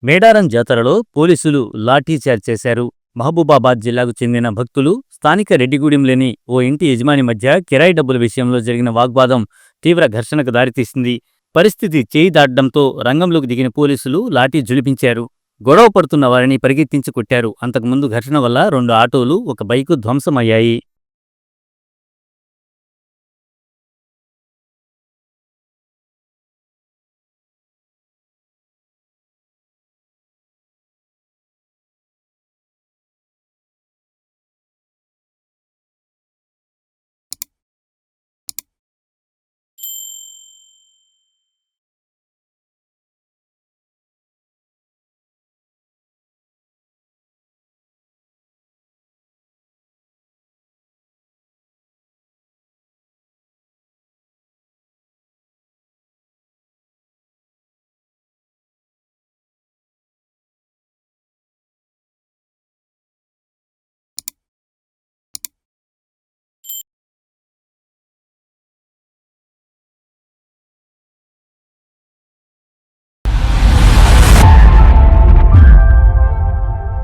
మేడారం జాతరలో పోలీసులు లాఠీచార్జ్ చేశారు. మహబూబాబాద్ జిల్లాకు చెందిన భక్తులు స్థానిక రెడ్డిగూడెంలోని ఓ ఇంటి యజమాని మధ్య కిరాయి డబ్బుల విషయంలో జరిగిన వాగ్వాదం తీవ్ర ఘర్షణకు దారితీసింది. పరిస్థితి చేయి దాటడంతో రంగంలోకి దిగిన పోలీసులు లాఠీ జులిపించారు. గొడవ పడుతున్న వారిని పరిగెత్తించి కొట్టారు. అంతకుముందు ఘర్షణ వల్ల 2 ఆటోలు, ఒక బైకు ధ్వంసమయ్యాయి.